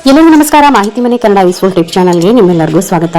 ಎಲ್ಲರಿಗೂ ನಮಸ್ಕಾರ. ಮಾಹಿತಿ ಮನೆ ಕನ್ನಡ ಯೂಸ್ಫುಲ್ ಟಿಪ್ ಚಾನಲ್ಗೆ ನಿಮ್ಮೆಲ್ಲರಿಗೂ ಸ್ವಾಗತ.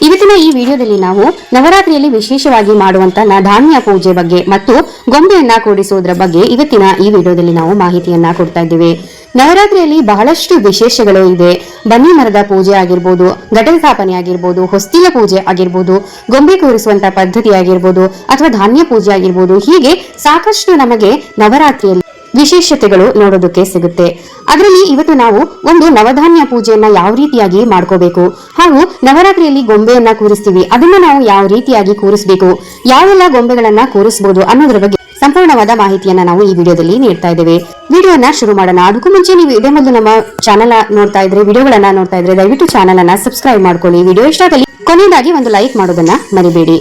ಇವತ್ತಿನ ಈ ವಿಡಿಯೋದಲ್ಲಿ ನಾವು ನವರಾತ್ರಿಯಲ್ಲಿ ವಿಶೇಷವಾಗಿ ಮಾಡುವಂತಹ ಧಾನ್ಯ ಪೂಜೆ ಬಗ್ಗೆ ಮತ್ತು ಗೊಂಬೆಯನ್ನ ಕೂಡಿಸುವುದರ ಬಗ್ಗೆ ಇವತ್ತಿನ ಈ ವಿಡಿಯೋದಲ್ಲಿ ನಾವು ಮಾಹಿತಿಯನ್ನ ಕೊಡ್ತಾ ಇದ್ದೇವೆ. ನವರಾತ್ರಿಯಲ್ಲಿ ಬಹಳಷ್ಟು ವಿಶೇಷಗಳು ಇದೆ. ಬನ್ನಿ ಮರದ ಪೂಜೆ ಆಗಿರ್ಬೋದು, ಘಟ ಸ್ಥಾಪನೆ ಆಗಿರ್ಬೋದು, ಹೊಸ್ತಿಲ ಪೂಜೆ ಆಗಿರ್ಬೋದು, ಗೊಂಬೆ ಕೂರಿಸುವಂತಹ ಪದ್ಧತಿ ಆಗಿರ್ಬೋದು ಅಥವಾ ಧಾನ್ಯ ಪೂಜೆ ಆಗಿರ್ಬೋದು, ಹೀಗೆ ಸಾಕಷ್ಟು ನಮಗೆ ನವರಾತ್ರಿಯಲ್ಲಿ ವಿಶೇಷತೆಗಳು ನೋಡೋದಕ್ಕೆ ಸಿಗುತ್ತೆ. ಅದರಲ್ಲಿ ಇವತ್ತು ನಾವು ಒಂದು ನವಧಾನ್ಯ ಪೂಜೆಯನ್ನ ಯಾವ ರೀತಿಯಾಗಿ ಮಾಡ್ಕೋಬೇಕು ಹಾಗೂ ನವರಾತ್ರಿಯಲ್ಲಿ ಗೊಂಬೆಯನ್ನ ಕೂರಿಸ್ತೀವಿ, ಅದನ್ನ ನಾವು ಯಾವ ರೀತಿಯಾಗಿ ಕೂರಿಸಬೇಕು, ಯಾವೆಲ್ಲ ಗೊಂಬೆಗಳನ್ನ ಕೂರಿಸಬಹುದು ಅನ್ನೋದ್ರ ಬಗ್ಗೆ ಸಂಪೂರ್ಣವಾದ ಮಾಹಿತಿಯನ್ನ ನಾವು ಈ ವಿಡಿಯೋದಲ್ಲಿ ನೀಡ್ತಾ ಇದ್ದೇವೆ. ವಿಡಿಯೋನ ಶುರು ಮಾಡೋಣ. ಅದಕ್ಕೂ ಮುಂಚೆ ನೀವು ಇದೇ ಮೊದಲು ನಮ್ಮ ಚಾನಲ್ ನೋಡ್ತಾ ಇದ್ರೆ, ವಿಡಿಯೋಗಳನ್ನ ನೋಡ್ತಾ ಇದ್ರೆ ದಯವಿಟ್ಟು ಚಾನಲ್ ಅನ್ನ ಸಬ್ಸ್ಕ್ರೈಬ್ ಮಾಡ್ಕೊಳ್ಳಿ. ವಿಡಿಯೋ ಇಷ್ಟ ಆಗಲಿ ಕೊನೆಯದಾಗಿ ಒಂದು ಲೈಕ್ ಮಾಡೋದನ್ನ ಮರಿಬೇಡಿ.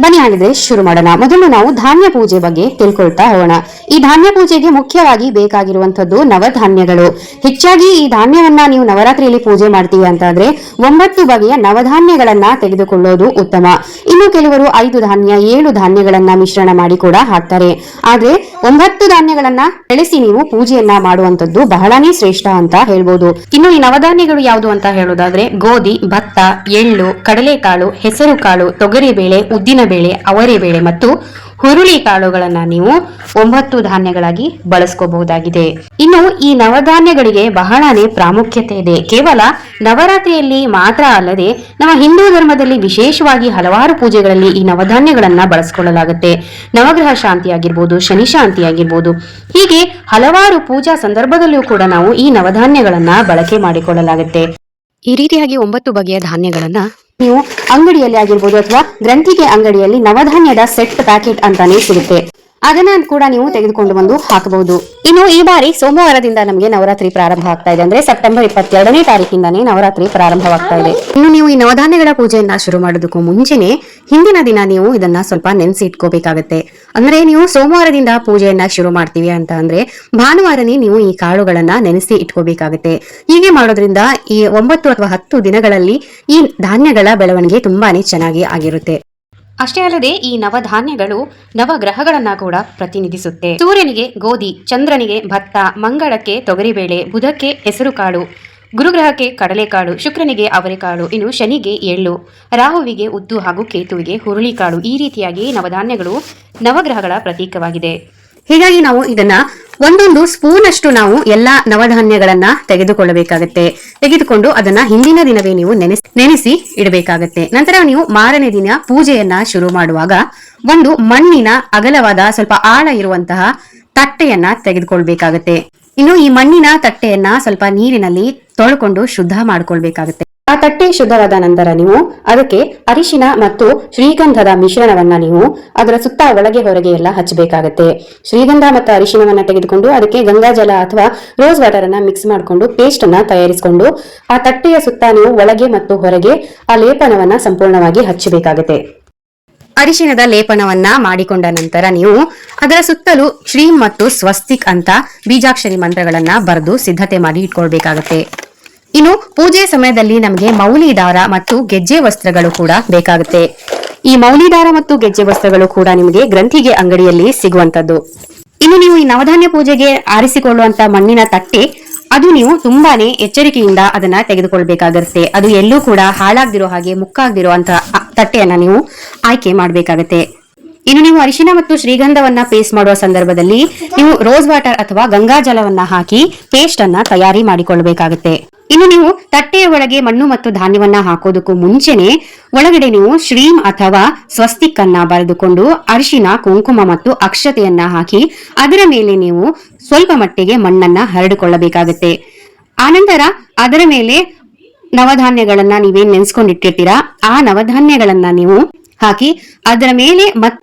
ಬನ್ನಿ ಹಾಗಿದ್ರೆ ಶುರು ಮಾಡೋಣ. ಮೊದಲು ನಾವು ಧಾನ್ಯ ಪೂಜೆ ಬಗ್ಗೆ ತಿಳ್ಕೊಳ್ತಾ ಹೋಗೋಣ. ಈ ಧಾನ್ಯ ಪೂಜೆಗೆ ಮುಖ್ಯವಾಗಿ ಬೇಕಾಗಿರುವಂತದ್ದು ನವಧಾನ್ಯಗಳು. ಹೆಚ್ಚಾಗಿ ಈ ಧಾನ್ಯವನ್ನ ನೀವು ನವರಾತ್ರಿಯಲ್ಲಿ ಪೂಜೆ ಮಾಡ್ತೀವಿ ಅಂತಂದ್ರೆ 9 ಬಗೆಯ ನವಧಾನ್ಯಗಳನ್ನ ತೆಗೆದುಕೊಳ್ಳೋದು ಉತ್ತಮ. ಇನ್ನು ಕೆಲವರು 5 ಧಾನ್ಯ 7 ಧಾನ್ಯಗಳನ್ನ ಮಿಶ್ರಣ ಮಾಡಿ ಕೂಡ ಹಾಕ್ತಾರೆ. ಆದ್ರೆ 9 ಧಾನ್ಯಗಳನ್ನ ಬೆಳೆಸಿ ನೀವು ಪೂಜೆಯನ್ನ ಮಾಡುವಂತದ್ದು ಬಹಳನೇ ಶ್ರೇಷ್ಠ ಅಂತ ಹೇಳ್ಬೋದು. ಇನ್ನು ಈ ನವಧಾನ್ಯಗಳು ಯಾವುದು ಅಂತ ಹೇಳೋದಾದ್ರೆ ಗೋಧಿ, ಭತ್ತ, ಎಳ್ಳು, ಕಡಲೆಕಾಳು, ಹೆಸರು ಕಾಳು, ತೊಗರಿಬೇಳೆ, ಉದ್ದಿನ ಬೇಳೆ, ಅವರೆ ಬೇಳೆ ಮತ್ತು ಹುರುಳಿ ಕಾಳುಗಳನ್ನ ನೀವು 9 ಧಾನ್ಯಗಳಾಗಿ ಬಳಸ್ಕೋಬಹುದಾಗಿದೆ. ಇನ್ನು ಈ ನವಧಾನ್ಯಗಳಿಗೆ ಬಹಳನೇ ಪ್ರಾಮುಖ್ಯತೆ ಇದೆ. ಕೇವಲ ನವರಾತ್ರಿಯಲ್ಲಿ ಮಾತ್ರ ಅಲ್ಲದೆ ನಮ್ಮ ಹಿಂದೂ ಧರ್ಮದಲ್ಲಿ ವಿಶೇಷವಾಗಿ ಹಲವಾರು ಪೂಜೆಗಳಲ್ಲಿ ಈ ನವಧಾನ್ಯಗಳನ್ನ ಬಳಸ್ಕೊಳ್ಳಲಾಗುತ್ತೆ. ನವಗ್ರಹ ಶಾಂತಿ ಆಗಿರ್ಬೋದು, ಶನಿ ಶಾಂತಿ ಆಗಿರ್ಬೋದು, ಹೀಗೆ ಹಲವಾರು ಪೂಜಾ ಸಂದರ್ಭದಲ್ಲೂ ಕೂಡ ನಾವು ಈ ನವಧಾನ್ಯಗಳನ್ನ ಬಳಕೆ ಮಾಡಿಕೊಳ್ಳಲಾಗುತ್ತೆ. ಈ ರೀತಿಯಾಗಿ 9 ಬಗೆಯ ಧಾನ್ಯಗಳನ್ನ ನೀವು ಅಂಗಡಿಯಲ್ಲಿ ಆಗಿರ್ಬೋದು ಅಥವಾ ಗ್ರಂಥಿಗೆ ಅಂಗಡಿಯಲ್ಲಿ ನವಧಾನ್ಯದ ಸೆಟ್ ಪ್ಯಾಕೆಟ್ ಅಂತಾನೆ ಸಿಗುತ್ತೆ, ಅದನ್ನ ಕೂಡ ನೀವು ತೆಗೆದುಕೊಂಡು ಬಂದು ಹಾಕಬಹುದು. ಇನ್ನು ಈ ಬಾರಿ ಸೋಮವಾರದಿಂದ ನಮಗೆ ನವರಾತ್ರಿ ಪ್ರಾರಂಭ ಆಗ್ತಾ ಇದೆ. ಅಂದ್ರೆ ಸೆಪ್ಟೆಂಬರ್ 22ನೇ ತಾರೀಕಿಂದಾನೇ ನವರಾತ್ರಿ ಪ್ರಾರಂಭವಾಗ್ತಾ ಇದೆ. ಇನ್ನು ನೀವು ಈ ನವಧಾನ್ಯಗಳ ಪೂಜೆಯನ್ನ ಶುರು ಮಾಡೋದಕ್ಕೂ ಮುಂಚೆನೆ ಹಿಂದಿನ ದಿನ ನೀವು ಇದನ್ನ ಸ್ವಲ್ಪ ನೆನೆಸಿ ಇಟ್ಕೋಬೇಕಾಗತ್ತೆ. ಅಂದ್ರೆ ನೀವು ಸೋಮವಾರದಿಂದ ಪೂಜೆಯನ್ನ ಶುರು ಮಾಡ್ತೀವಿ ಅಂತ ಅಂದ್ರೆ ಭಾನುವಾರನೇ ನೀವು ಈ ಕಾಳುಗಳನ್ನ ನೆನೆಸಿ ಇಟ್ಕೋಬೇಕಾಗತ್ತೆ. ಹೀಗೆ ಮಾಡೋದ್ರಿಂದ ಈ 9 ಅಥವಾ 10 ದಿನಗಳಲ್ಲಿ ಈ ಧಾನ್ಯಗಳ ಬೆಳವಣಿಗೆ ತುಂಬಾನೇ ಚೆನ್ನಾಗಿ ಆಗಿರುತ್ತೆ. ಅಷ್ಟೇ ಅಲ್ಲದೆ ಈ ನವಧಾನ್ಯಗಳು ನವಗ್ರಹಗಳನ್ನ ಕೂಡ ಪ್ರತಿನಿಧಿಸುತ್ತೆ. ಸೂರ್ಯನಿಗೆ ಗೋಧಿ, ಚಂದ್ರನಿಗೆ ಭತ್ತ, ಮಂಗಳಕ್ಕೆ ತೊಗರಿಬೇಳೆ, ಬುಧಕ್ಕೆ ಹೆಸರು ಕಾಳು, ಗುರುಗ್ರಹಕ್ಕೆ ಕಡಲೆಕಾಳು, ಶುಕ್ರನಿಗೆ ಅವರೆಕಾಳು, ಇನ್ನು ಶನಿಗೆ ಎಳ್ಳು, ರಾಹುವಿಗೆ ಉದ್ದು ಹಾಗೂ ಕೇತುವಿಗೆ ಹುರುಳಿಕಾಳು. ಈ ರೀತಿಯಾಗಿ ನವಧಾನ್ಯಗಳು ನವಗ್ರಹಗಳ ಪ್ರತೀಕವಾಗಿದೆ. ಹೀಗಾಗಿ ನಾವು ಇದನ್ನ ಒಂದೊಂದು ಸ್ಪೂನ್ ಅಷ್ಟು ನಾವು ಎಲ್ಲಾ ನವಧಾನ್ಯಗಳನ್ನ ತೆಗೆದುಕೊಳ್ಳಬೇಕಾಗತ್ತೆ. ತೆಗೆದುಕೊಂಡು ಅದನ್ನ ಹಿಂದಿನ ದಿನವೇ ನೀವು ನೆನೆಸಿ ಇಡಬೇಕಾಗತ್ತೆ. ನಂತರ ನೀವು ಮಾರನೇ ದಿನ ಪೂಜೆಯನ್ನ ಶುರು ಮಾಡುವಾಗ ಒಂದು ಮಣ್ಣಿನ ಅಗಲವಾದ ಸ್ವಲ್ಪ ಆಳ ಇರುವಂತಹ ತಟ್ಟೆಯನ್ನ ತೆಗೆದುಕೊಳ್ಬೇಕಾಗತ್ತೆ. ಇನ್ನು ಈ ಮಣ್ಣಿನ ತಟ್ಟೆಯನ್ನ ಸ್ವಲ್ಪ ನೀರಿನಲ್ಲಿ ತೊಳ್ಕೊಂಡು ಶುದ್ಧ ಮಾಡ್ಕೊಳ್ಬೇಕಾಗತ್ತೆ. ಆ ತಟ್ಟೆ ಶುದ್ಧವಾದ ನಂತರ ನೀವು ಅದಕ್ಕೆ ಅರಿಶಿನ ಮತ್ತು ಶ್ರೀಗಂಧದ ಮಿಶ್ರಣವನ್ನ ನೀವು ಅದರ ಸುತ್ತ ಒಳಗೆ ಹೊರಗೆ ಎಲ್ಲ ಹಚ್ಚಬೇಕಾಗತ್ತೆ. ಶ್ರೀಗಂಧ ಮತ್ತು ಅರಿಶಿನವನ್ನ ತೆಗೆದುಕೊಂಡು ಅದಕ್ಕೆ ಗಂಗಾಜಲ ಅಥವಾ ರೋಸ್ ವಾಟರ್ ಅನ್ನ ಮಿಕ್ಸ್ ಮಾಡಿಕೊಂಡು ಪೇಸ್ಟ್ ಅನ್ನ ತಯಾರಿಸಿಕೊಂಡು ಆ ತಟ್ಟೆಯ ಸುತ್ತ ನೀವು ಒಳಗೆ ಮತ್ತು ಹೊರಗೆ ಆ ಲೇಪನವನ್ನ ಸಂಪೂರ್ಣವಾಗಿ ಹಚ್ಚಬೇಕಾಗತ್ತೆ. ಅರಿಶಿನದ ಲೇಪನವನ್ನ ಮಾಡಿಕೊಂಡ ನಂತರ ನೀವು ಅದರ ಸುತ್ತಲೂ ಶ್ರೀ ಮತ್ತು ಸ್ವಸ್ತಿಕ್ ಅಂತ ಬೀಜಾಕ್ಷರಿ ಮಂತ್ರಗಳನ್ನ ಬರೆದು ಸಿದ್ಧತೆ ಮಾಡಿ ಇಟ್ಕೊಳ್ಬೇಕಾಗತ್ತೆ. ಇನ್ನು ಪೂಜೆ ಸಮಯದಲ್ಲಿ ನಮಗೆ ಮೌಲಿ ದಾರ ಮತ್ತು ಗೆಜ್ಜೆ ವಸ್ತ್ರಗಳು ಕೂಡ ಬೇಕಾಗುತ್ತೆ. ಈ ಮೌಲಿ ದಾರ ಮತ್ತು ಗೆಜ್ಜೆ ವಸ್ತ್ರಗಳು ಕೂಡ ನಿಮಗೆ ಗ್ರಂಥಿಗೆ ಅಂಗಡಿಯಲ್ಲಿ ಸಿಗುವಂತದ್ದು. ಇನ್ನು ನೀವು ಈ ನವಧಾನ್ಯ ಪೂಜೆಗೆ ಆರಿಸಿಕೊಳ್ಳುವಂತ ಮಣ್ಣಿನ ತಟ್ಟೆ, ಅದು ನೀವು ತುಂಬಾನೇ ಎಚ್ಚರಿಕೆಯಿಂದ ಅದನ್ನ ತೆಗೆದುಕೊಳ್ಬೇಕಾಗುತ್ತೆ. ಅದು ಎಲ್ಲೂ ಕೂಡ ಹಾಳಾಗ್ದಿರೋ ಹಾಗೆ ಮುಕ್ಕಾಗ್ದಿರೋ ಅಂತ ತಟ್ಟೆಯನ್ನ ನೀವು ಆಯ್ಕೆ ಮಾಡ್ಬೇಕಾಗತ್ತೆ. ಇನ್ನು ನೀವು ಅರಿಶಿನ ಮತ್ತು ಶ್ರೀಗಂಧವನ್ನ ಪೇಸ್ಟ್ ಮಾಡುವ ಸಂದರ್ಭದಲ್ಲಿ ನೀವು ರೋಸ್ ವಾಟರ್ ಅಥವಾ ಗಂಗಾ ಜಲವನ್ನ ಹಾಕಿ ಪೇಸ್ಟ್ ಅನ್ನ ತಯಾರಿ ಮಾಡಿಕೊಳ್ಳಬೇಕಾಗುತ್ತೆ. ಇನ್ನು ನೀವು ತಟ್ಟೆಯ ಒಳಗೆ ಮಣ್ಣು ಮತ್ತು ಧಾನ್ಯವನ್ನ ಹಾಕೋದಕ್ಕೂ ಮುಂಚೆನೆ ಒಳಗಡೆ ನೀವು ಶ್ರೀಂ ಅಥವಾ ಸ್ವಸ್ತಿಕ್ ಅನ್ನ ಬರೆದುಕೊಂಡು ಅರಿಶಿನ, ಕುಂಕುಮ ಮತ್ತು ಅಕ್ಷತೆಯನ್ನ ಹಾಕಿ ಅದರ ಮೇಲೆ ನೀವು ಸ್ವಲ್ಪ ಮಟ್ಟಿಗೆ ಮಣ್ಣನ್ನ ಹರಡಿಕೊಳ್ಳಬೇಕಾಗುತ್ತೆ. ಆನಂತರ ಅದರ ಮೇಲೆ ನವಧಾನ್ಯಗಳನ್ನ ನೀವೇನ್ ನೆನ್ಸ್ಕೊಂಡಿಟ್ಟಿರ್ತೀರಾ ಆ ನವಧಾನ್ಯಗಳನ್ನ ನೀವು ಹಾಕಿ ಅದರ ಮೇಲೆ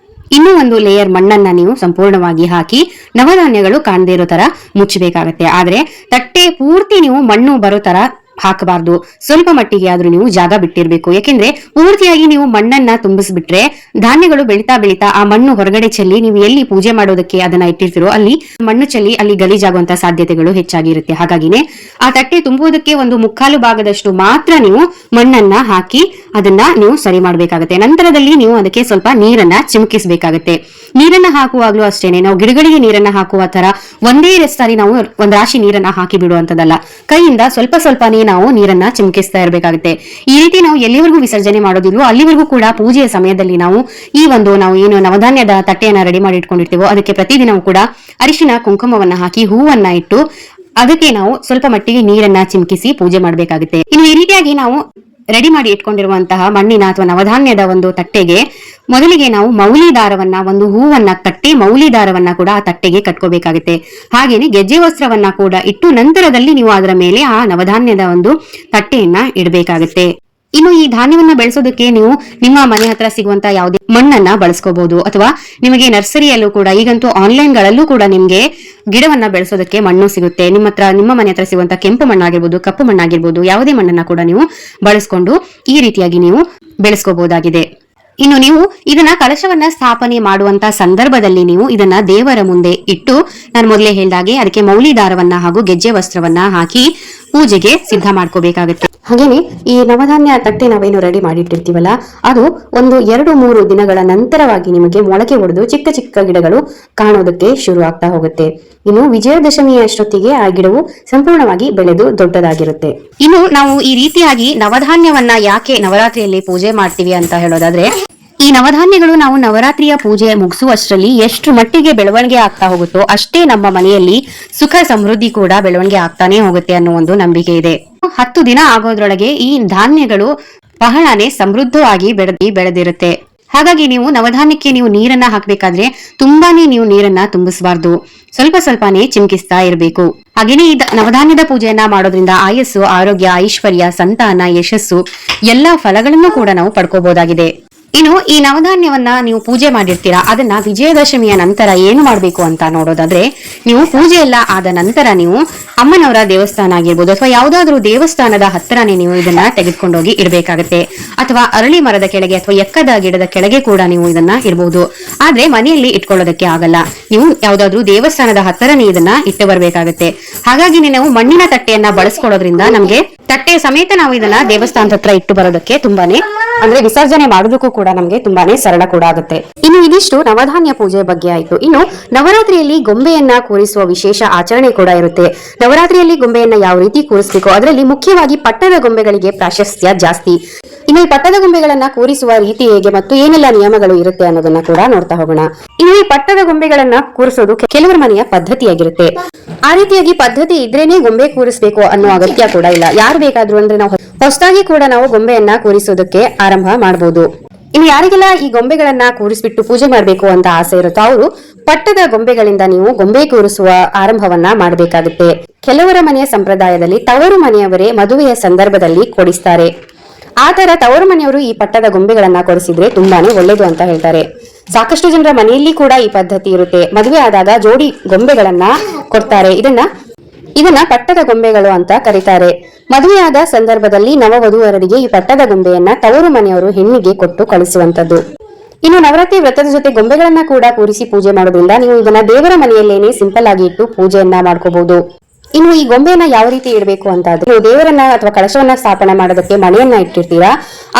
ಇನ್ನೂ ಒಂದು ಲೇಯರ್ ಮಣ್ಣನ್ನ ನೀವು ಸಂಪೂರ್ಣವಾಗಿ ಹಾಕಿ ನವಧಾನ್ಯಗಳು ಕಾಣದೇ ಇರೋ ತರ ಮುಚ್ಚಬೇಕಾಗತ್ತೆ. ಆದ್ರೆ ತಟ್ಟೆ ಪೂರ್ತಿ ನೀವು ಮಣ್ಣು ಬರೋ ತರ ಹಾಕಬಾರ್ದು. ಸ್ವಲ್ಪ ಮಟ್ಟಿಗೆ ಆದ್ರೂ ನೀವು ಜಾಗ ಬಿಟ್ಟಿರ್ಬೇಕು. ಯಾಕೆಂದ್ರೆ ಪೂರ್ತಿಯಾಗಿ ನೀವು ಮಣ್ಣನ್ನ ತುಂಬಿಸ್ಬಿಟ್ರೆ ಧಾನ್ಯಗಳು ಬೆಳೀತಾ ಬೆಳೀತಾ ಆ ಮಣ್ಣು ಹೊರಗಡೆ ಚೆಲ್ಲಿ ನೀವು ಎಲ್ಲಿ ಪೂಜೆ ಮಾಡೋದಕ್ಕೆ ಅದನ್ನ ಇಟ್ಟಿರ್ತೀರೋ ಅಲ್ಲಿ ಮಣ್ಣು ಚೆಲ್ಲಿ ಅಲ್ಲಿ ಗಲೀಜಾಗುವಂತ ಸಾಧ್ಯತೆಗಳು ಹೆಚ್ಚಾಗಿರುತ್ತೆ. ಹಾಗಾಗಿನೇ ಆ ತಟ್ಟೆ ತುಂಬುವುದಕ್ಕೆ ಒಂದು ಮುಕ್ಕಾಲು ಭಾಗದಷ್ಟು ಮಾತ್ರ ನೀವು ಮಣ್ಣನ್ನ ಹಾಕಿ ಅದನ್ನ ನೀವು ಸರಿ ಮಾಡ್ಬೇಕಾಗತ್ತೆ. ನಂತರದಲ್ಲಿ ನೀವು ಅದಕ್ಕೆ ಸ್ವಲ್ಪ ನೀರನ್ನ ಚಿಮುಕಿಸಬೇಕಾಗತ್ತೆ. ನೀರನ್ನ ಹಾಕುವಾಗ್ಲೂ ಅಷ್ಟೇನೆ ನಾವು ಗಿಡಗಳಿಗೆ ನೀರನ್ನ ಹಾಕುವ ತರ ಒಂದೇ ಸಾರಿ ನಾವು ಒಂದ್ ರಾಶಿ ನೀರನ್ನ ಹಾಕಿ ಬಿಡುವಂತದಲ್ಲ. ಕೈಯಿಂದ ಸ್ವಲ್ಪ ಸ್ವಲ್ಪನೇ ನಾವು ನೀರನ್ನ ಚಿಮುಕಿಸ್ತಾ ಇರಬೇಕಾಗುತ್ತೆ. ಈ ರೀತಿ ನಾವು ಎಲ್ಲಿವರೆಗೂ ವಿಸರ್ಜನೆ ಮಾಡೋದಿಲ್ವೋ ಅಲ್ಲಿವರೆಗೂ ಕೂಡ ಪೂಜೆಯ ಸಮಯದಲ್ಲಿ ನಾವು ನಾವು ಏನು ನವಧಾನ್ಯದ ತಟ್ಟೆಯನ್ನ ರೆಡಿ ಮಾಡಿ ಇಟ್ಕೊಂಡಿರ್ತೀವೋ ಅದಕ್ಕೆ ಪ್ರತಿದಿನವೂ ಕೂಡ ಅರಿಶಿನ ಕುಂಕುಮವನ್ನ ಹಾಕಿ ಹೂವನ್ನ ಇಟ್ಟು ಅದಕ್ಕೆ ನಾವು ಸ್ವಲ್ಪ ಮಟ್ಟಿಗೆ ನೀರನ್ನ ಚಿಮುಕಿಸಿ ಪೂಜೆ ಮಾಡಬೇಕಾಗುತ್ತೆ. ಇನ್ನು ಈ ರೀತಿಯಾಗಿ ನಾವು ರೆಡಿ ಮಾಡಿ ಇಟ್ಕೊಂಡಿರುವಂತಹ ಮಣ್ಣಿನ ಅಥವಾ ನವಧಾನ್ಯದ ಒಂದು ತಟ್ಟೆಗೆ ಮೊದಲಿಗೆ ನಾವು ಮೌಲಿ ದಾರವನ್ನ ಒಂದು ಹೂವನ್ನ ಕಟ್ಟಿ ಮೌಲಿ ದಾರವನ್ನ ಕೂಡ ಆ ತಟ್ಟೆಗೆ ಕಟ್ಕೋಬೇಕಾಗುತ್ತೆ. ಹಾಗೇನೆ ಗೆಜ್ಜೆ ವಸ್ತ್ರವನ್ನ ಕೂಡ ಇಟ್ಟು ನಂತರದಲ್ಲಿ ನೀವು ಅದರ ಮೇಲೆ ಆ ನವಧಾನ್ಯದ ಒಂದು ತಟ್ಟೆಯನ್ನ ಇಡಬೇಕಾಗುತ್ತೆ. ಇನ್ನು ಈ ಧಾನ್ಯವನ್ನ ಬೆಳೆಸೋದಕ್ಕೆ ನೀವು ನಿಮ್ಮ ಮನೆ ಹತ್ರ ಸಿಗುವಂತ ಯಾವುದೇ ಮಣ್ಣನ್ನ ಬಳಸ್ಕೋಬಹುದು, ಅಥವಾ ನಿಮಗೆ ನರ್ಸರಿಯಲ್ಲೂ ಕೂಡ ಈಗಂತೂ ಆನ್ಲೈನ್ ಗಳಲ್ಲೂ ಕೂಡ ನಿಮ್ಗೆ ಗಿಡವನ್ನ ಬೆಳೆಸೋದಕ್ಕೆ ಮಣ್ಣು ಸಿಗುತ್ತೆ. ನಿಮ್ಮ ಮನೆ ಹತ್ರ ಸಿಗುವಂತ ಕೆಂಪು ಮಣ್ಣಾಗಿರ್ಬೋದು, ಕಪ್ಪು ಮಣ್ಣಾಗಿರ್ಬೋದು, ಯಾವುದೇ ಮಣ್ಣನ್ನ ಕೂಡ ನೀವು ಬಳಸ್ಕೊಂಡು ಈ ರೀತಿಯಾಗಿ ನೀವು ಬೆಳೆಸ್ಕೋಬಹುದಾಗಿದೆ. ಇನ್ನು ನೀವು ಇದನ್ನ ಕಲಶವನ್ನ ಸ್ಥಾಪನೆ ಮಾಡುವಂತ ಸಂದರ್ಭದಲ್ಲಿ ನೀವು ಇದನ್ನ ದೇವರ ಮುಂದೆ ಇಟ್ಟು ನಾನು ಮೊದಲೇ ಹೇಳಿದಾಗೆ ಅದಕ್ಕೆ ಮೌಲಿ ದಾರವನ್ನ ಹಾಗೂ ಗೆಜ್ಜೆ ವಸ್ತ್ರವನ್ನ ಹಾಕಿ ಪೂಜೆಗೆ ಸಿದ್ಧ ಮಾಡ್ಕೋಬೇಕಾಗುತ್ತೆ. ಹಾಗೇನೆ ಈ ನವಧಾನ್ಯ ತಟ್ಟೆ ನಾವೇನು ರೆಡಿ ಮಾಡಿಟ್ಟಿರ್ತೀವಲ್ಲ ಅದು ಒಂದು 2-3 ದಿನಗಳ ನಂತರವಾಗಿ ನಿಮಗೆ ಮೊಳಕೆ ಹೊಡೆದು ಚಿಕ್ಕ ಚಿಕ್ಕ ಗಿಡಗಳು ಕಾಣೋದಕ್ಕೆ ಶುರು ಆಗ್ತಾ ಹೋಗುತ್ತೆ. ಇನ್ನು ವಿಜಯದಶಮಿಯ ಅಷ್ಟೊತ್ತಿಗೆ ಆ ಗಿಡವು ಸಂಪೂರ್ಣವಾಗಿ ಬೆಳೆದು ದೊಡ್ಡದಾಗಿರುತ್ತೆ. ಇನ್ನು ನಾವು ಈ ರೀತಿಯಾಗಿ ನವಧಾನ್ಯವನ್ನ ಯಾಕೆ ನವರಾತ್ರಿಯಲ್ಲಿ ಪೂಜೆ ಮಾಡ್ತೀವಿ ಅಂತ ಹೇಳೋದಾದ್ರೆ, ಈ ನವಧಾನ್ಯಗಳು ನಾವು ನವರಾತ್ರಿಯ ಪೂಜೆ ಮುಗಿಸುವಷ್ಟರಲ್ಲಿ ಎಷ್ಟು ಮಟ್ಟಿಗೆ ಬೆಳವಣಿಗೆ ಆಗ್ತಾ ಹೋಗುತ್ತೋ ಅಷ್ಟೇ ನಮ್ಮ ಮನೆಯಲ್ಲಿ ಸುಖ ಸಮೃದ್ಧಿ ಕೂಡ ಬೆಳವಣಿಗೆ ಆಗ್ತಾನೆ ಹೋಗುತ್ತೆ ಅನ್ನೋ ಒಂದು ನಂಬಿಕೆ ಇದೆ. 10 ದಿನ ಆಗೋದ್ರೊಳಗೆ ಈ ಧಾನ್ಯಗಳು ಬಹಳನೇ ಸಮೃದ್ಧವಾಗಿ ಬೆಳೆದಿರುತ್ತೆ. ಹಾಗಾಗಿ ನೀವು ನವಧಾನ್ಯಕ್ಕೆ ನೀವು ನೀರನ್ನ ಹಾಕ್ಬೇಕಾದ್ರೆ ತುಂಬಾನೇ ನೀವು ನೀರನ್ನ ತುಂಬಿಸಬಾರ್ದು, ಸ್ವಲ್ಪ ಸ್ವಲ್ಪನೇ ಚಿಮುಕಿಸ್ತಾ ಇರಬೇಕು. ಹಾಗೇನೆ ಈ ನವಧಾನ್ಯದ ಪೂಜೆಯನ್ನ ಮಾಡೋದ್ರಿಂದ ಆಯಸ್ಸು, ಆರೋಗ್ಯ, ಐಶ್ವರ್ಯ, ಸಂತಾನ, ಯಶಸ್ಸು ಎಲ್ಲಾ ಫಲಗಳನ್ನು ಕೂಡ ನಾವು ಪಡ್ಕೋಬಹುದಾಗಿದೆ. ಇನ್ನು ಈ ನವಧಾನ್ಯವನ್ನ ನೀವು ಪೂಜೆ ಮಾಡಿರ್ತೀರಾ, ಅದನ್ನ ವಿಜಯದಶಮಿಯ ನಂತರ ಏನು ಮಾಡ್ಬೇಕು ಅಂತ ನೋಡೋದಾದ್ರೆ, ನೀವು ಪೂಜೆ ಎಲ್ಲ ಆದ ನಂತರ ನೀವು ಅಮ್ಮನವರ ದೇವಸ್ಥಾನ ಆಗಿರ್ಬೋದು ಅಥವಾ ಯಾವ್ದಾದ್ರು ದೇವಸ್ಥಾನದ ಹತ್ತಿರನೇ ನೀವು ಇದನ್ನ ತೆಗೆದುಕೊಂಡೋಗಿ ಇಡಬೇಕಾಗತ್ತೆ. ಅಥವಾ ಅರಳಿ ಮರದ ಕೆಳಗೆ ಅಥವಾ ಎಕ್ಕದ ಗಿಡದ ಕೆಳಗೆ ಕೂಡ ನೀವು ಇದನ್ನ ಇಡಬಹುದು. ಆದ್ರೆ ಮನೆಯಲ್ಲಿ ಇಟ್ಕೊಳ್ಳೋದಕ್ಕೆ ಆಗಲ್ಲ, ನೀವು ಯಾವ್ದಾದ್ರು ದೇವಸ್ಥಾನದ ಹತ್ತಿರನೇ ಇದನ್ನ ಇಟ್ಟು ಬರ್ಬೇಕಾಗತ್ತೆ. ಹಾಗಾಗಿ ನಾವು ಮಣ್ಣಿನ ತಟ್ಟೆಯನ್ನ ಬಳಸ್ಕೊಳ್ಳೋದ್ರಿಂದ ನಮ್ಗೆ ತಟ್ಟೆ ಸಮೇತ ನಾವು ಇದನ್ನ ದೇವಸ್ಥಾನದ ಹತ್ರ ಇಟ್ಟು ಬರೋದಕ್ಕೆ ತುಂಬಾನೇ ಅಂದ್ರೆ ವಿಸರ್ಜನೆ ಮಾಡೋದಕ್ಕೂ ಕೂಡ ನಮ್ಗೆ ತುಂಬಾನೇ ಸರಳ ಕೂಡ ಆಗುತ್ತೆ. ಇನ್ನು ಇದಿಷ್ಟು ನವಧಾನ್ಯ ಪೂಜೆ ಬಗ್ಗೆ ಆಯ್ತು. ಇನ್ನು ನವರಾತ್ರಿಯಲ್ಲಿ ಗೊಂಬೆಯನ್ನ ಕೂರಿಸುವ ವಿಶೇಷ ಆಚರಣೆ ಕೂಡ ಇರುತ್ತೆ. ನವರಾತ್ರಿಯಲ್ಲಿ ಗೊಂಬೆಯನ್ನ ಯಾವ ರೀತಿ ಕೂರಿಸಬೇಕು, ಅದರಲ್ಲಿ ಮುಖ್ಯವಾಗಿ ಪಟ್ಟದ ಗೊಂಬೆಗಳಿಗೆ ಪ್ರಾಶಸ್ತ್ಯ ಜಾಸ್ತಿ. ಇನ್ನು ಈ ಪಟ್ಟದ ಗೊಂಬೆಗಳನ್ನ ಕೂರಿಸುವ ರೀತಿ ಹೇಗೆ ಮತ್ತು ಏನೆಲ್ಲ ನಿಯಮಗಳು ಇರುತ್ತೆ ಅನ್ನೋದನ್ನ ಕೂಡ ನೋಡ್ತಾ ಹೋಗೋಣ. ಇನ್ನು ಈ ಪಟ್ಟದ ಗೊಂಬೆಗಳನ್ನ ಕೂರಿಸೋದು ಕೆಲವರ ಮನೆಯ ಪದ್ಧತಿಯಾಗಿರುತ್ತೆ. ಆ ರೀತಿಯಾಗಿ ಪದ್ಧತಿ ಇದ್ರೇನೆ ಗೊಂಬೆ ಕೂರಿಸಬೇಕು ಅನ್ನೋ ಅಗತ್ಯ ಕೂಡ ಇಲ್ಲ. ಯಾರು ಬೇಕಾದ್ರೂ ಅಂದ್ರೆ ನಾವು ಹೊಸದಾಗಿ ಕೂಡ ನಾವು ಗೊಂಬೆಯನ್ನ ಕೂರಿಸೋದಕ್ಕೆ ಆರಂಭ ಮಾಡಬಹುದು. ಇನ್ನು ಯಾರಿಗೆಲ್ಲ ಈ ಗೊಂಬೆಗಳನ್ನ ಕೂರಿಸ್ಬಿಟ್ಟು ಪೂಜೆ ಮಾಡ್ಬೇಕು ಅಂತ ಆಸೆ ಇರುತ್ತೋ ಅವರು ಪಟ್ಟದ ಗೊಂಬೆಗಳಿಂದ ನೀವು ಗೊಂಬೆ ಕೂರಿಸುವ ಆರಂಭವನ್ನ ಮಾಡಬೇಕಾಗುತ್ತೆ. ಕೆಲವರ ಮನೆಯ ಸಂಪ್ರದಾಯದಲ್ಲಿ ತವರು ಮನೆಯವರೇ ಮದುವೆಯ ಸಂದರ್ಭದಲ್ಲಿ ಕೊಡಿಸ್ತಾರೆ. ಆತರ ತವರು ಮನೆಯವರು ಈ ಪಟ್ಟದ ಗೊಂಬೆಗಳನ್ನ ಕೊಡಿಸಿದ್ರೆ ತುಂಬಾನೇ ಒಳ್ಳೇದು ಅಂತ ಹೇಳ್ತಾರೆ. ಸಾಕಷ್ಟು ಜನರ ಮನೆಯಲ್ಲಿ ಕೂಡ ಈ ಪದ್ಧತಿ ಇರುತ್ತೆ. ಮದುವೆ ಆದಾಗ ಜೋಡಿ ಗೊಂಬೆಗಳನ್ನ ಕೊಡ್ತಾರೆ. ಇದನ್ನ ಪಟ್ಟದ ಗೊಂಬೆಗಳು ಅಂತ ಕರೀತಾರೆ. ಮದುವೆಯಾದ ಸಂದರ್ಭದಲ್ಲಿ ನವವಧುವರರಿಗೆ ಈ ಪಟ್ಟದ ಗೊಂಬೆಯನ್ನ ತವರು ಮನೆಯವರು ಹೆಣ್ಣಿಗೆ ಕೊಟ್ಟು ಕಳಿಸುವಂತದ್ದು. ಇನ್ನು ನವರಾತ್ರಿ ವ್ರತದ ಜೊತೆ ಗೊಂಬೆಗಳನ್ನ ಕೂಡ ಕೂರಿಸಿ ಪೂಜೆ ಮಾಡೋದ್ರಿಂದ ನೀವು ಇದನ್ನ ದೇವರ ಮನೆಯಲ್ಲೇನೆ ಸಿಂಪಲ್ ಆಗಿ ಇಟ್ಟು ಪೂಜೆಯನ್ನ ಮಾಡ್ಕೋಬಹುದು. ಇನ್ನು ಈ ಗೊಂಬೆಯನ್ನ ಯಾವ ರೀತಿ ಇಡಬೇಕು ಅಂತ ನೀವು ದೇವರನ್ನ ಅಥವಾ ಕಳಶವನ್ನ ಸ್ಥಾಪನೆ ಮಾಡೋದಕ್ಕೆ ಮಣೆಯನ್ನ ಇಟ್ಟಿರ್ತೀರಾ,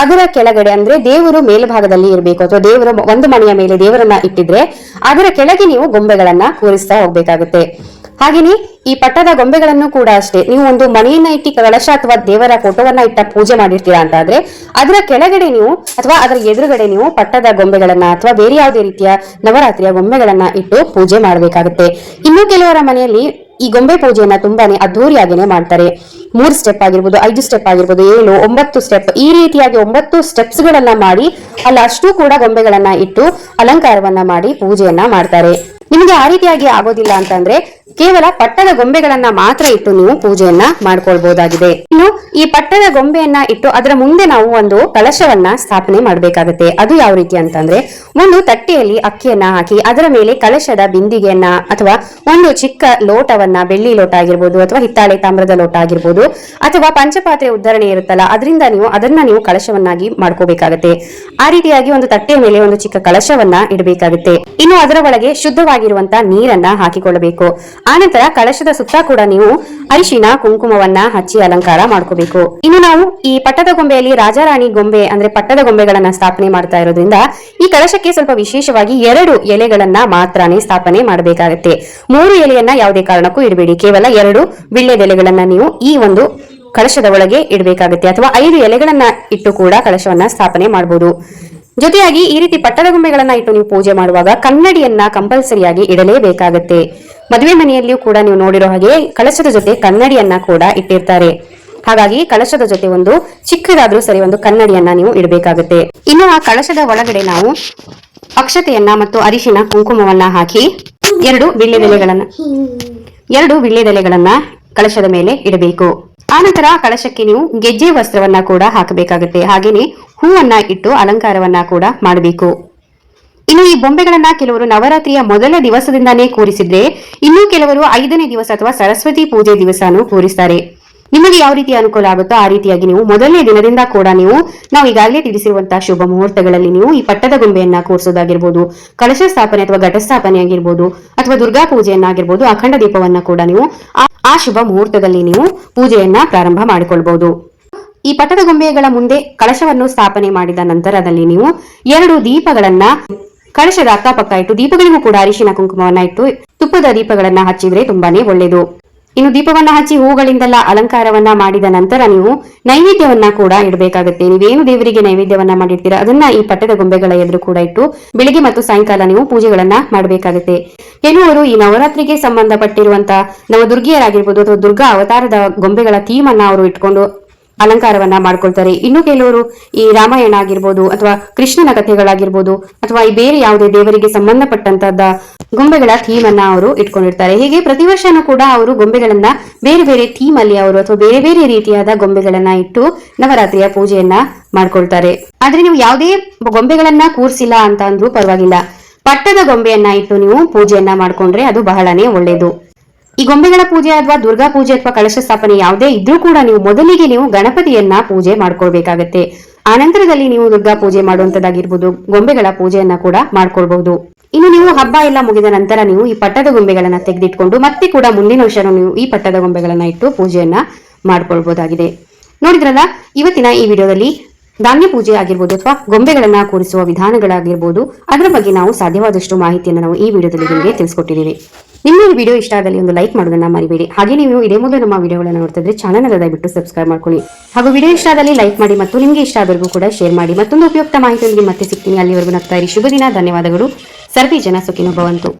ಅದರ ಕೆಳಗಡೆ ಅಂದ್ರೆ ದೇವರು ಮೇಲ್ಭಾಗದಲ್ಲಿ ಇರಬೇಕು. ಅಥವಾ ದೇವರ ಒಂದು ಮಣೆಯ ಮೇಲೆ ದೇವರನ್ನ ಇಟ್ಟಿದ್ರೆ ಅದರ ಕೆಳಗೆ ನೀವು ಗೊಂಬೆಗಳನ್ನ ಕೂರಿಸ್ತಾ ಹೋಗ್ಬೇಕಾಗುತ್ತೆ. ಹಾಗೇನೆ ಈ ಪಟ್ಟದ ಗೊಂಬೆಗಳನ್ನು ಕೂಡ ಅಷ್ಟೇ, ನೀವು ಒಂದು ಮನೆಯನ್ನ ಇಟ್ಟು ಕಳಶ ಅಥವಾ ದೇವರ ಫೋಟೋವನ್ನ ಇಟ್ಟ ಪೂಜೆ ಮಾಡಿರ್ತೀರಾ ಅಂತ ಆದ್ರೆ ಅದರ ಕೆಳಗಡೆ ನೀವು ಅಥವಾ ಅದರ ಎದುರುಗಡೆ ನೀವು ಪಟ್ಟದ ಗೊಂಬೆಗಳನ್ನ ಅಥವಾ ಬೇರೆ ಯಾವುದೇ ರೀತಿಯ ನವರಾತ್ರಿಯ ಗೊಂಬೆಗಳನ್ನ ಇಟ್ಟು ಪೂಜೆ ಮಾಡಬೇಕಾಗುತ್ತೆ. ಇನ್ನು ಕೆಲವರ ಮನೆಯಲ್ಲಿ ಈ ಗೊಂಬೆ ಪೂಜೆಯನ್ನ ತುಂಬಾನೇ ಅದ್ದೂರಿಯಾಗಿನೇ ಮಾಡ್ತಾರೆ. 3 ಸ್ಟೆಪ್ ಆಗಿರ್ಬೋದು, 5 ಸ್ಟೆಪ್ ಆಗಿರ್ಬೋದು, 7, 9 ಸ್ಟೆಪ್, ಈ ರೀತಿಯಾಗಿ 9 ಸ್ಟೆಪ್ಸ್ ಗಳನ್ನ ಮಾಡಿ ಅಷ್ಟು ಕೂಡ ಗೊಂಬೆಗಳನ್ನ ಇಟ್ಟು ಅಲಂಕಾರವನ್ನ ಮಾಡಿ ಪೂಜೆಯನ್ನ ಮಾಡ್ತಾರೆ. ನಿಮಗೆ ಆ ರೀತಿಯಾಗಿ ಆಗೋದಿಲ್ಲ ಅಂತಂದ್ರೆ ಕೇವಲ ಪಟ್ಟದ ಗೊಂಬೆಗಳನ್ನ ಮಾತ್ರ ಇಟ್ಟು ನೀವು ಪೂಜೆಯನ್ನ ಮಾಡ್ಕೊಳ್ಬಹುದಾಗಿದೆ. ಇನ್ನು ಈ ಪಟ್ಟದ ಗೊಂಬೆಯನ್ನ ಇಟ್ಟು ಅದರ ಮುಂದೆ ನಾವು ಒಂದು ಕಲಶವನ್ನ ಸ್ಥಾಪನೆ ಮಾಡಬೇಕಾಗುತ್ತೆ. ಅದು ಯಾವ ರೀತಿ ಅಂತಂದ್ರೆ, ಒಂದು ತಟ್ಟೆಯಲ್ಲಿ ಅಕ್ಕಿಯನ್ನ ಹಾಕಿ ಅದರ ಮೇಲೆ ಕಲಶದ ಬಿಂದಿಗೆಯನ್ನ ಅಥವಾ ಒಂದು ಚಿಕ್ಕ ಲೋಟವನ್ನ, ಬೆಳ್ಳಿ ಲೋಟ ಆಗಿರ್ಬೋದು ಅಥವಾ ಹಿತ್ತಾಳೆ ತಾಮ್ರದ ಲೋಟ ಆಗಿರ್ಬೋದು ಅಥವಾ ಪಂಚಪಾತ್ರೆ ಉದ್ಧರಣೆ ಇರುತ್ತಲ್ಲ ಅದನ್ನ ನೀವು ಕಲಶವನ್ನಾಗಿ ಮಾಡ್ಕೋಬೇಕಾಗುತ್ತೆ. ಆ ರೀತಿಯಾಗಿ ಒಂದು ತಟ್ಟೆಯ ಮೇಲೆ ಒಂದು ಚಿಕ್ಕ ಕಲಶವನ್ನ ಇಡಬೇಕಾಗುತ್ತೆ. ಇನ್ನು ಅದರ ಒಳಗೆ ಶುದ್ಧವಾಗಿರುವಂತಹ ನೀರನ್ನ ಹಾಕಿಕೊಳ್ಳಬೇಕು. ಆನಂತರ ಕಳಶದ ಸುತ್ತ ಕೂಡ ನೀವು ಅರಿಶಿನ ಕುಂಕುಮವನ್ನ ಹಚ್ಚಿ ಅಲಂಕಾರ ಮಾಡ್ಕೋಬೇಕು. ಇನ್ನು ನಾವು ಈ ಪಟ್ಟದ ಗೊಂಬೆಯಲ್ಲಿ ರಾಜಾರಾಣಿ ಗೊಂಬೆ ಅಂದ್ರೆ ಪಟ್ಟದ ಗೊಂಬೆಗಳನ್ನ ಸ್ಥಾಪನೆ ಮಾಡ್ತಾ ಇರೋದ್ರಿಂದ ಈ ಕಳಶಕ್ಕೆ ಸ್ವಲ್ಪ ವಿಶೇಷವಾಗಿ 2 ಎಲೆಗಳನ್ನ ಮಾತ್ರನೇ ಸ್ಥಾಪನೆ ಮಾಡಬೇಕಾಗುತ್ತೆ. 3 ಎಲೆಯನ್ನ ಯಾವುದೇ ಕಾರಣಕ್ಕೂ ಇಡಬೇಡಿ. ಕೇವಲ 2 ವಿಳ್ಳೆದೆಲೆಗಳನ್ನ ನೀವು ಈ ಒಂದು ಕಳಶದ ಒಳಗೆ ಇಡಬೇಕಾಗುತ್ತೆ, ಅಥವಾ 5 ಎಲೆಗಳನ್ನ ಇಟ್ಟು ಕೂಡ ಕಳಶವನ್ನ ಸ್ಥಾಪನೆ ಮಾಡಬಹುದು. ಜೊತೆಯಾಗಿ ಈ ರೀತಿ ಪಟ್ಟದ ಗೊಂಬೆಗಳನ್ನ ಇಟ್ಟು ನೀವು ಪೂಜೆ ಮಾಡುವಾಗ ಕನ್ನಡಿಯನ್ನ ಕಂಪಲ್ಸರಿಯಾಗಿ ಇಡಲೇಬೇಕಾಗತ್ತೆ. ಮದುವೆ ಮನೆಯಲ್ಲಿಯೂ ಕೂಡ ನೀವು ನೋಡಿರೋ ಹಾಗೆ ಕಳಶದ ಜೊತೆ ಕನ್ನಡಿಯನ್ನ ಕೂಡ ಇಟ್ಟಿರ್ತಾರೆ. ಹಾಗಾಗಿ ಕಳಶದ ಜೊತೆ ಒಂದು ಚಿಕ್ಕದಾದ್ರೂ ಸರಿ ಒಂದು ಕನ್ನಡಿಯನ್ನ ನೀವು ಇಡಬೇಕಾಗುತ್ತೆ. ಇನ್ನು ಆ ಕಳಶದ ಒಳಗಡೆ ನಾವು ಅಕ್ಷತೆಯನ್ನ ಮತ್ತು ಅರಿಶಿನ ಕುಂಕುಮವನ್ನ ಹಾಕಿ 2 ವೀಳ್ಯದೆಲೆಗಳನ್ನ ಕಳಶದ ಮೇಲೆ ಇಡಬೇಕು. ಆನಂತರ ಕಳಶಕ್ಕೆ ನೀವು ಗೆಜ್ಜೆ ವಸ್ತ್ರವನ್ನ ಕೂಡ ಹಾಕಬೇಕಾಗುತ್ತೆ. ಹಾಗೇನೆ ಹೂವನ್ನ ಇಟ್ಟು ಅಲಂಕಾರವನ್ನ ಕೂಡ ಮಾಡಬೇಕು. ಇನ್ನು ಈ ಬೊಂಬೆಗಳನ್ನ ಕೆಲವರು ನವರಾತ್ರಿಯ ಮೊದಲ ದಿವಸದಿಂದಾನೇ ಕೂರಿಸಿದ್ರೆ, ಇನ್ನು ಕೆಲವರು 5ನೇ ದಿವಸ ಅಥವಾ ಸರಸ್ವತಿ ಪೂಜೆ ದಿವಸನೂ ಕೂರಿಸ್ತಾರೆ. ನಿಮಗೆ ಯಾವ ರೀತಿ ಅನುಕೂಲ ಆಗುತ್ತೋ ಆ ರೀತಿಯಾಗಿ ನೀವು ಮೊದಲನೇ ದಿನದಿಂದ ಕೂಡ ನಾವು ಈಗಾಗಲೇ ತಿಳಿಸಿರುವಂತಹ ಶುಭ ಮುಹೂರ್ತಗಳಲ್ಲಿ ನೀವು ಈ ಪಟ್ಟದ ಗೊಂಬೆಯನ್ನ ಕೂರಿಸೋದಾಗಿರ್ಬೋದು, ಕಳಶ ಸ್ಥಾಪನೆ ಅಥವಾ ಘಟಸ್ಥಾಪನೆ ಆಗಿರ್ಬೋದು, ಅಥವಾ ದುರ್ಗಾ ಪೂಜೆಯನ್ನಾಗಿರ್ಬೋದು, ಅಖಂಡ ದೀಪವನ್ನ ಕೂಡ ನೀವು ಆ ಶುಭ ಮುಹೂರ್ತದಲ್ಲಿ ನೀವು ಪೂಜೆಯನ್ನ ಪ್ರಾರಂಭ ಮಾಡಿಕೊಳ್ಬಹುದು. ಈ ಪಟ್ಟದ ಗೊಂಬೆಗಳ ಮುಂದೆ ಕಳಶವನ್ನು ಸ್ಥಾಪನೆ ಮಾಡಿದ ನಂತರದಲ್ಲಿ ನೀವು 2 ದೀಪಗಳನ್ನ ಕಳಶದ ಅಕ್ಕಪಕ್ಕ ಇಟ್ಟು, ದೀಪಗಳಿಗೂ ಕೂಡ ಅರಿಶಿನ ಕುಂಕುಮವನ್ನ ಇಟ್ಟು ತುಪ್ಪದ ದೀಪಗಳನ್ನ ಹಚ್ಚಿದ್ರೆ ತುಂಬಾನೇ ಒಳ್ಳೆಯದು. ಇನ್ನು ದೀಪವನ್ನ ಹಚ್ಚಿ ಹೂಗಳಿಂದೆಲ್ಲ ಅಲಂಕಾರವನ್ನ ಮಾಡಿದ ನಂತರ ನೀವು ನೈವೇದ್ಯವನ್ನ ಕೂಡ ಇಡಬೇಕಾಗುತ್ತೆ. ನೀವೇನು ದೇವರಿಗೆ ನೈವೇದ್ಯವನ್ನ ಮಾಡಿರ್ತೀರಾ ಅದನ್ನ ಈ ಪಟ್ಟದ ಗೊಂಬೆಗಳ ಎದುರು ಕೂಡ ಇಟ್ಟು ಬೆಳಿಗ್ಗೆ ಮತ್ತು ಸಾಯಂಕಾಲ ನೀವು ಪೂಜೆಗಳನ್ನ ಮಾಡಬೇಕಾಗುತ್ತೆ. ಕೆಲವರು ಈ ನವರಾತ್ರಿಗೆ ಸಂಬಂಧಪಟ್ಟಿರುವಂತಹ ನವದುರ್ಗಿಯರಾಗಿರ್ಬೋದು ಅಥವಾ ದುರ್ಗಾ ಅವತಾರದ ಗೊಂಬೆಗಳ ಥೀಮ್ ಅನ್ನ ಅವರು ಇಟ್ಕೊಂಡು ಅಲಂಕಾರವನ್ನ ಮಾಡ್ಕೊಳ್ತಾರೆ. ಇನ್ನು ಕೆಲವರು ಈ ರಾಮಾಯಣ ಆಗಿರ್ಬೋದು ಅಥವಾ ಕೃಷ್ಣನ ಕಥೆಗಳಾಗಿರ್ಬೋದು ಅಥವಾ ಈ ಬೇರೆ ಯಾವುದೇ ದೇವರಿಗೆ ಸಂಬಂಧಪಟ್ಟಂತಹದ್ದ ಗೊಂಬೆಗಳ ಥೀಮ್ ಅನ್ನ ಅವರು ಇಟ್ಕೊಂಡಿರ್ತಾರೆ. ಹೀಗೆ ಪ್ರತಿ ವರ್ಷನೂ ಕೂಡ ಅವರು ಗೊಂಬೆಗಳನ್ನ ಬೇರೆ ಬೇರೆ ಥೀಮ್ ಅಲ್ಲಿ ಅವರು ಅಥವಾ ಬೇರೆ ಬೇರೆ ರೀತಿಯಾದ ಗೊಂಬೆಗಳನ್ನ ಇಟ್ಟು ನವರಾತ್ರಿಯ ಪೂಜೆಯನ್ನ ಮಾಡ್ಕೊಳ್ತಾರೆ. ಆದ್ರೆ ನೀವು ಯಾವುದೇ ಗೊಂಬೆಗಳನ್ನ ಕೂರ್ಸಿಲ್ಲ ಅಂತ ಅಂದ್ರೂ ಪರವಾಗಿಲ್ಲ, ಪಟ್ಟದ ಗೊಂಬೆಯನ್ನ ಇಟ್ಟು ನೀವು ಪೂಜೆಯನ್ನ ಮಾಡ್ಕೊಂಡ್ರೆ ಅದು ಬಹಳನೇ ಒಳ್ಳೇದು. ಈ ಗೊಂಬೆಗಳ ಪೂಜೆ ಅಥವಾ ದುರ್ಗಾ ಪೂಜೆ ಅಥವಾ ಕಳಶ ಸ್ಥಾಪನೆ ಯಾವುದೇ ಇದ್ರೂ ಕೂಡ ನೀವು ಮೊದಲಿಗೆ ನೀವು ಗಣಪತಿಯನ್ನ ಪೂಜೆ ಮಾಡ್ಕೊಳ್ಬೇಕಾಗತ್ತೆ. ಆನಂತರದಲ್ಲಿ ನೀವು ದುರ್ಗಾ ಪೂಜೆ ಮಾಡುವಂತದ್ದಾಗಿರ್ಬೋದು, ಗೊಂಬೆಗಳ ಪೂಜೆಯನ್ನ ಕೂಡ ಮಾಡ್ಕೊಳ್ಬಹುದು. ಇನ್ನು ನೀವು ಹಬ್ಬ ಎಲ್ಲ ಮುಗಿದ ನಂತರ ನೀವು ಈ ಪಟ್ಟದ ಗೊಂಬೆಗಳನ್ನ ತೆಗೆದಿಟ್ಕೊಂಡು ಮತ್ತೆ ಕೂಡ ಮುಂದಿನ ವರ್ಷ ನೀವು ಈ ಪಟ್ಟದ ಗೊಂಬೆಗಳನ್ನ ಇಟ್ಟು ಪೂಜೆಯನ್ನ ಮಾಡ್ಕೊಳ್ಬಹುದಾಗಿದೆ. ನೋಡಿದ್ರಲ್ಲ, ಇವತ್ತಿನ ಈ ವಿಡಿಯೋದಲ್ಲಿ ಧಾನ್ಯ ಪೂಜೆ ಆಗಿರ್ಬೋದು ಅಥವಾ ಗೊಂಬೆಗಳನ್ನ ಕೂರಿಸುವ ವಿಧಾನಗಳಾಗಿರ್ಬೋದು ಅದರ ಬಗ್ಗೆ ನಾವು ಸಾಧ್ಯವಾದಷ್ಟು ಮಾಹಿತಿಯನ್ನು ನಾವು ಈ ವಿಡಿಯೋದಲ್ಲಿ ನಿಮಗೆ ತಿಳಿಸ್ಕೊಟ್ಟಿದ್ದೀವಿ. ನಿಮಗೆ ಈ ವಿಡಿಯೋ ಇಷ್ಟ ಆದಲ್ಲಿ ಒಂದು ಲೈಕ್ ಮಾಡೋದನ್ನ ಮರಿಬೇಡಿ. ಹಾಗೆ ನೀವು ಇದೇ ಮೊದಲು ನಮ್ಮ ವಿಡಿಯೋಗಳನ್ನು ನೋಡ್ತಿದ್ರೆ ಚಾನಲ್ ದಯವಿಟ್ಟು ಸಬ್ಸ್ಕ್ರೈಬ್ ಮಾಡ್ಕೊಳ್ಳಿ. ಹಾಗೂ ವಿಡಿಯೋ ಇಷ್ಟ ಆದಲ್ಲಿ ಲೈಕ್ ಮಾಡಿ ಮತ್ತು ನಿಮಗೆ ಇಷ್ಟ ಆದವರಿಗೂ ಕೂಡ ಶೇರ್ ಮಾಡಿ. ಮತ್ತೊಂದು ಉಪಯುಕ್ತ ಮಾಹಿತಿಯೊಂದಿಗೆ ಮತ್ತೆ ಸಿಗ್ತೀನಿ. ಅಲ್ಲಿವರೆಗೂ ನಗ್ತಾ ಇರಿ. ಶುಭ ದಿನ. ಧನ್ಯವಾದಗಳು. ಸರ್ವೇ ಜನ ಸುಖಿನೋ ಭವಂತು.